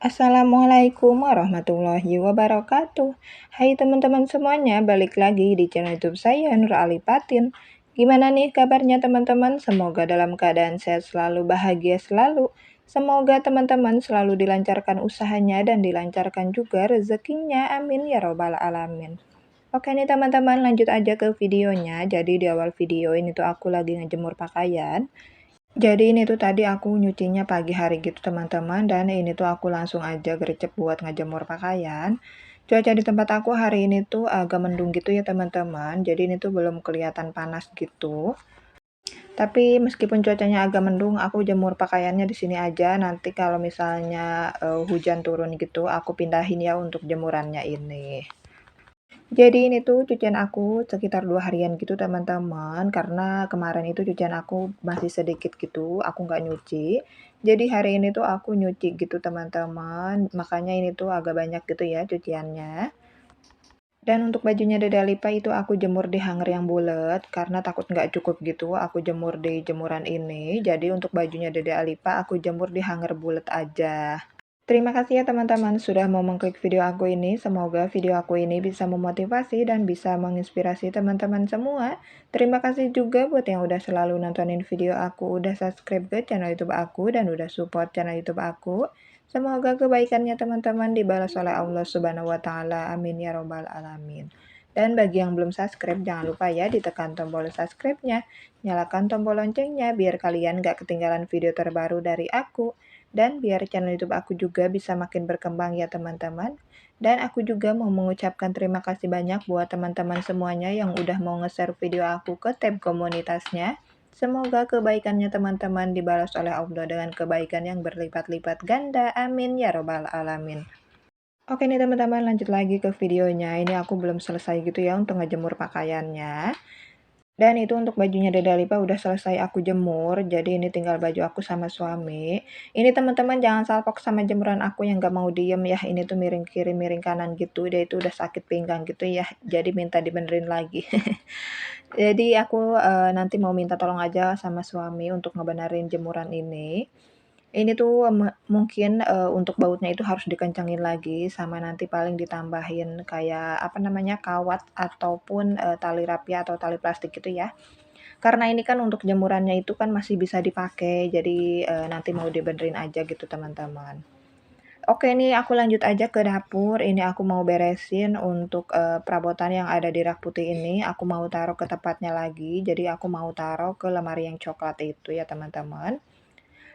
Assalamualaikum warahmatullahi wabarakatuh. Hai teman-teman semuanya, balik lagi di channel YouTube saya Nur Alipatin. Gimana nih kabarnya teman-teman? Semoga dalam keadaan sehat selalu, bahagia selalu. Semoga teman-teman selalu dilancarkan usahanya dan dilancarkan juga rezekinya. Amin ya robbal alamin. Oke nih teman-teman, lanjut aja ke videonya. Jadi di awal video ini tuh aku lagi ngejemur pakaian. Jadi ini tuh tadi aku nyucinya pagi hari gitu teman-teman, dan ini tuh aku langsung aja gercep buat ngejemur pakaian. Cuaca di tempat aku hari ini tuh agak mendung gitu ya teman-teman, jadi ini tuh belum kelihatan panas gitu. Tapi meskipun cuacanya agak mendung, aku jemur pakaiannya di sini aja. Nanti kalau misalnya hujan turun gitu, aku pindahin ya untuk jemurannya ini. Jadi ini tuh cucian aku sekitar 2 harian gitu teman-teman, karena kemarin itu cucian aku masih sedikit gitu, aku nggak nyuci. Jadi hari ini tuh aku nyuci gitu teman-teman, makanya ini tuh agak banyak gitu ya cuciannya. Dan untuk bajunya Dede Lipa itu aku jemur di hanger yang bulat, karena takut nggak cukup gitu, aku jemur di jemuran ini. Jadi untuk bajunya Dede Lipa aku jemur di hanger bulat aja. Terima kasih ya teman-teman sudah mau mengklik video aku ini. Semoga video aku ini bisa memotivasi dan bisa menginspirasi teman-teman semua. Terima kasih juga buat yang udah selalu nontonin video aku, udah subscribe ke channel YouTube aku, dan udah support channel YouTube aku. Semoga kebaikannya teman-teman dibalas oleh Allah Subhanahu wa Ta'ala. Amin ya Robbal 'Alamin. Dan bagi yang belum subscribe, jangan lupa ya ditekan tombol subscribe-nya, nyalakan tombol loncengnya biar kalian gak ketinggalan video terbaru dari aku. Dan biar channel YouTube aku juga bisa makin berkembang ya teman-teman. Dan aku juga mau mengucapkan terima kasih banyak buat teman-teman semuanya yang udah mau nge-share video aku ke tab komunitasnya. Semoga kebaikannya teman-teman dibalas oleh Allah dengan kebaikan yang berlipat-lipat ganda. Amin ya robbal alamin. Oke nih teman-teman, lanjut lagi ke videonya. Ini aku belum selesai gitu ya untuk ngejemur pakaiannya. Dan itu untuk bajunya Dede Lipa udah selesai aku jemur, jadi ini tinggal baju aku sama suami. Ini teman-teman jangan salpok sama jemuran aku yang gak mau diem ya, ini tuh miring kiri miring kanan gitu, dia itu udah sakit pinggang gitu ya, jadi minta dibenerin lagi. Jadi aku nanti mau minta tolong aja sama suami untuk ngebenerin jemuran ini. Ini tuh mungkin, untuk bautnya itu harus dikencengin lagi, sama nanti paling ditambahin kayak, apa namanya, kawat ataupun, tali rapi atau tali plastik gitu ya. Karena ini kan untuk jemurannya itu kan masih bisa dipakai, jadi, nanti mau dibenerin aja gitu teman-teman. Oke nih aku lanjut aja ke dapur, ini aku mau beresin untuk, perabotan yang ada di rak putih ini, aku mau taruh ke tempatnya lagi, jadi aku mau taruh ke lemari yang coklat itu ya teman-teman.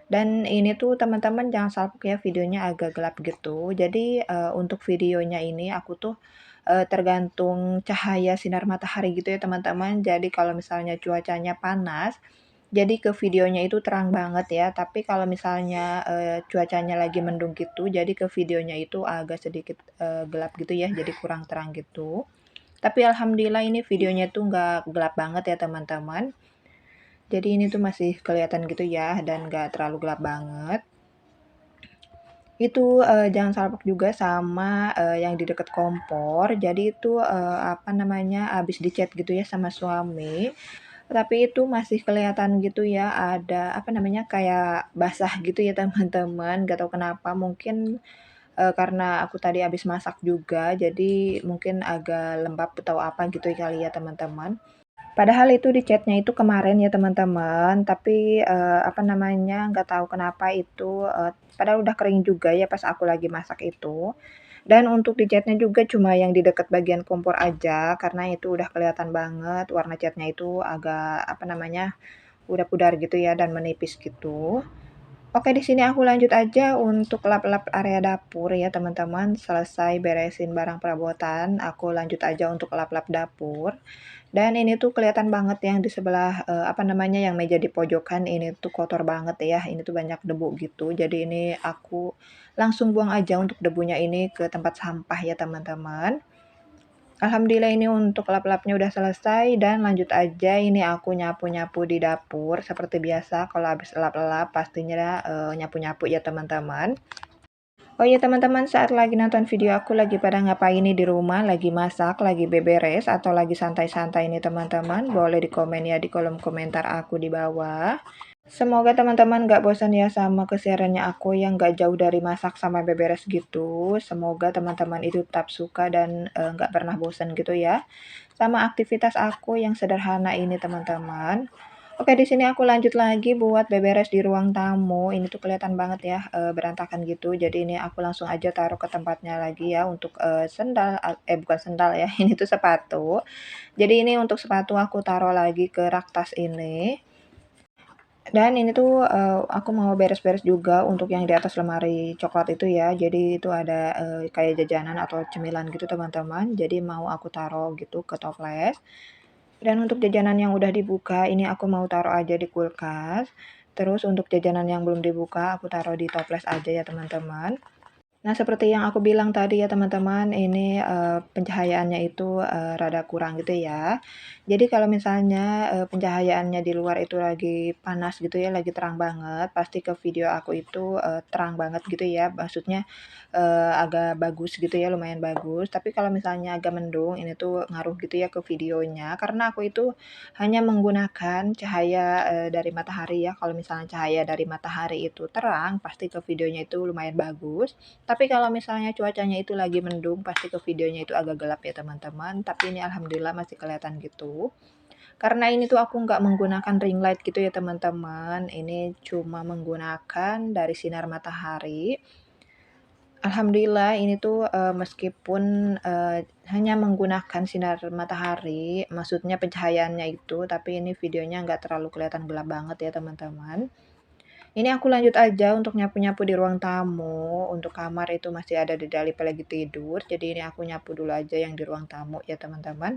Dan ini tuh teman-teman jangan salpok ya, videonya agak gelap gitu. Jadi, untuk videonya ini aku tuh, tergantung cahaya sinar matahari gitu ya teman-teman. Jadi kalau misalnya cuacanya panas, jadi ke videonya itu terang banget ya. Tapi kalau misalnya, cuacanya lagi mendung gitu, jadi ke videonya itu agak sedikit, gelap gitu ya, jadi kurang terang gitu. Tapi alhamdulillah ini videonya tuh nggak gelap banget ya teman-teman. Jadi ini tuh masih kelihatan gitu ya dan nggak terlalu gelap banget. Itu, jangan salpok juga sama, yang di dekat kompor. Jadi itu, apa namanya, habis dicat gitu ya sama suami, tapi itu masih kelihatan gitu ya ada, apa namanya, kayak basah gitu ya teman-teman, nggak tahu kenapa mungkin, karena aku tadi habis masak juga, jadi mungkin agak lembab atau apa gitu kali ya teman-teman. Padahal itu di chat itu kemarin ya teman-teman, tapi, apa namanya, nggak tahu kenapa itu, padahal udah kering juga ya pas aku lagi masak itu. Dan untuk di chat juga cuma yang di dekat bagian kompor aja, karena itu udah kelihatan banget warna catnya itu agak, apa namanya, udah pudar gitu ya dan menipis gitu. Oke, di sini aku lanjut aja untuk lap-lap area dapur ya teman-teman. Selesai beresin barang perabotan, aku lanjut aja untuk lap-lap dapur. Dan ini tuh kelihatan banget yang di sebelah, apa namanya, yang meja di pojokan ini tuh kotor banget ya, ini tuh banyak debu gitu. Jadi ini aku langsung buang aja untuk debunya ini ke tempat sampah ya teman-teman. Alhamdulillah ini untuk lap-lapnya udah selesai dan lanjut aja ini aku nyapu-nyapu di dapur seperti biasa kalau habis lap-lap pastinya, nyapu-nyapu ya teman-teman. Oh iya teman-teman, saat lagi nonton video aku lagi pada ngapain nih di rumah, lagi masak, lagi beberes, atau lagi santai-santai nih teman-teman, boleh di komen ya di kolom komentar aku di bawah. Semoga teman-teman nggak bosan ya sama kesehariannya aku yang nggak jauh dari masak sampai beberes gitu. Semoga teman-teman itu tetap suka dan nggak pernah bosan gitu ya. Sama aktivitas aku yang sederhana ini teman-teman. Oke, di sini aku lanjut lagi buat beberes di ruang tamu. Ini tuh kelihatan banget ya, berantakan gitu. Jadi ini aku langsung aja taruh ke tempatnya lagi ya untuk, sendal, bukan sendal ya, ini tuh sepatu. Jadi ini untuk sepatu aku taruh lagi ke rak tas ini. Dan ini tuh, aku mau beres-beres juga untuk yang di atas lemari coklat itu ya. Jadi itu ada, kayak jajanan atau cemilan gitu teman-teman. Jadi mau aku taruh gitu ke toples. Dan untuk jajanan yang udah dibuka, ini aku mau taruh aja di kulkas. Terus untuk jajanan yang belum dibuka, aku taruh di toples aja ya teman-teman. Nah, seperti yang aku bilang tadi ya teman-teman, ini, pencahayaannya itu, rada kurang gitu ya. Jadi kalau misalnya, pencahayaannya di luar itu lagi panas gitu ya, lagi terang banget, pasti ke video aku itu, terang banget gitu ya, maksudnya, agak bagus gitu ya, lumayan bagus. Tapi kalau misalnya agak mendung, ini tuh ngaruh gitu ya ke videonya, karena aku itu hanya menggunakan cahaya, dari matahari ya. Kalau misalnya cahaya dari matahari itu terang, pasti ke videonya itu lumayan bagus. Tapi kalau misalnya cuacanya itu lagi mendung, pasti ke videonya itu agak gelap ya teman-teman. Tapi ini alhamdulillah masih kelihatan gitu. Karena ini tuh aku nggak menggunakan ring light gitu ya teman-teman. Ini cuma menggunakan dari sinar matahari. Alhamdulillah ini tuh, meskipun, hanya menggunakan sinar matahari, maksudnya pencahayaannya itu, tapi ini videonya nggak terlalu kelihatan gelap banget ya teman-teman. Ini aku lanjut aja untuk nyapu-nyapu di ruang tamu, untuk kamar itu masih ada di Dali lagi tidur, jadi ini aku nyapu dulu aja yang di ruang tamu ya teman-teman.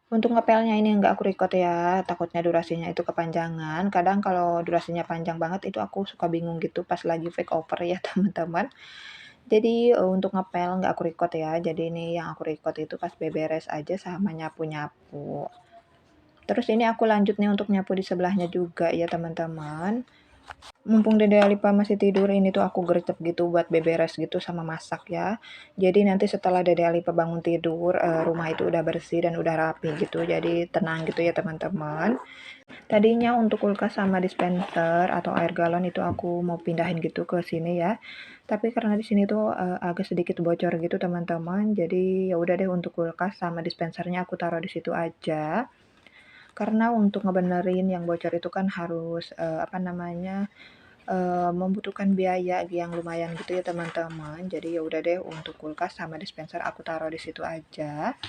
Untuk ngepelnya ini nggak aku record ya, takutnya durasinya itu kepanjangan. Kadang kalau durasinya panjang banget itu aku suka bingung gitu pas lagi fake over ya teman-teman. Jadi, untuk ngepel nggak aku record ya, jadi ini yang aku record itu pas beberes aja sama nyapu-nyapu. Terus ini aku lanjut nih untuk nyapu di sebelahnya juga ya teman-teman. Mumpung Dede Alipa masih tidur, ini tuh aku gercep gitu buat beberes gitu sama masak ya. Jadi nanti setelah Dede Alipa bangun tidur, rumah itu udah bersih dan udah rapi gitu, jadi tenang gitu ya teman-teman. Tadinya untuk kulkas sama dispenser atau air galon itu aku mau pindahin gitu ke sini ya. Tapi karena di sini tuh, agak sedikit bocor gitu teman-teman, jadi ya udah deh untuk kulkas sama dispensernya aku taruh di situ aja. Karena untuk ngebenerin yang bocor itu kan harus, apa namanya, membutuhkan biaya yang lumayan gitu ya teman-teman. Jadi ya udah deh untuk kulkas sama dispenser aku taruh di situ aja.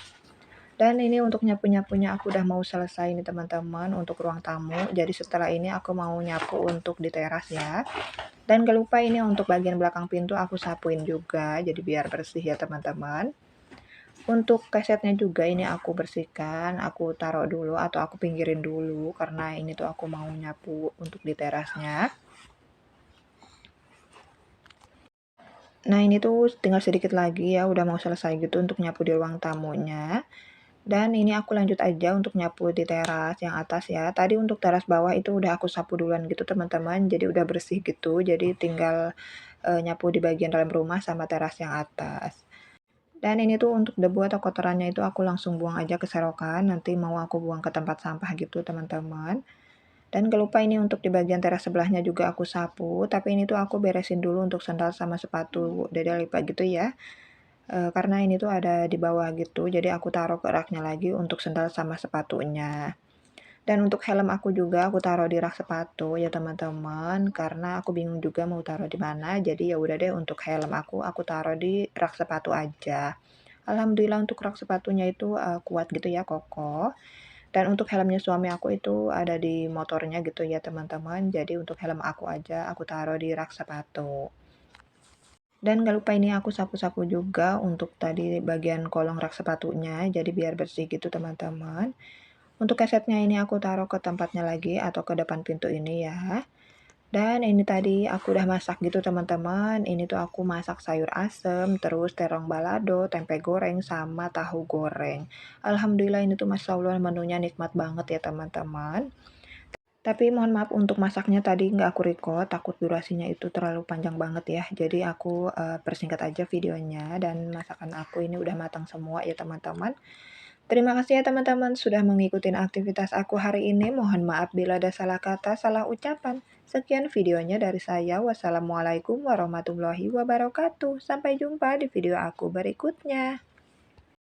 Dan ini untuk nyapu-nyapunya aku udah mau selesai nih teman-teman untuk ruang tamu. Jadi setelah ini aku mau nyapu untuk di teras ya. Dan gak lupa ini untuk bagian belakang pintu aku sapuin juga. Jadi biar bersih ya teman-teman. Untuk kasetnya juga ini aku bersihkan, aku taruh dulu atau aku pinggirin dulu karena ini tuh aku mau nyapu untuk di terasnya. Nah, ini tuh tinggal sedikit lagi ya, udah mau selesai gitu untuk nyapu di ruang tamunya. Dan ini aku lanjut aja untuk nyapu di teras yang atas ya. Tadi untuk teras bawah itu udah aku sapu duluan gitu teman-teman, jadi udah bersih gitu. Jadi tinggal nyapu di bagian dalam rumah sama teras yang atas. Dan ini tuh untuk debu atau kotorannya itu aku langsung buang aja ke serokan, nanti mau aku buang ke tempat sampah gitu teman-teman. Dan gak lupa ini untuk di bagian teras sebelahnya juga aku sapu, tapi ini tuh aku beresin dulu untuk sandal sama sepatu Dede lipat gitu ya. Karena ini tuh ada di bawah gitu, jadi aku taruh ke raknya lagi untuk sandal sama sepatunya. Dan untuk helm aku juga aku taruh di rak sepatu ya teman-teman, karena aku bingung juga mau taruh di mana, jadi ya udah deh untuk helm aku taruh di rak sepatu aja. Alhamdulillah untuk rak sepatunya itu, kuat gitu ya, kokoh. Dan untuk helmnya suami aku itu ada di motornya gitu ya teman-teman, jadi untuk helm aku aja aku taruh di rak sepatu. Dan gak lupa ini aku sapu-sapu juga untuk tadi bagian kolong rak sepatunya, jadi biar bersih gitu teman-teman. Untuk kasetnya ini aku taruh ke tempatnya lagi atau ke depan pintu ini ya. Dan ini tadi aku udah masak gitu teman-teman. Ini tuh aku masak sayur asem, terus terong balado, tempe goreng, sama tahu goreng. Alhamdulillah ini tuh Masya Allah menunya nikmat banget ya teman-teman. Tapi mohon maaf untuk masaknya tadi nggak aku record, takut durasinya itu terlalu panjang banget ya. Jadi aku persingkat aja videonya dan masakan aku ini udah matang semua ya teman-teman. Terima kasih ya teman-teman sudah mengikuti aktivitas aku hari ini. Mohon maaf bila ada salah kata, salah ucapan. Sekian videonya dari saya. Wassalamualaikum warahmatullahi wabarakatuh. Sampai jumpa di video aku berikutnya.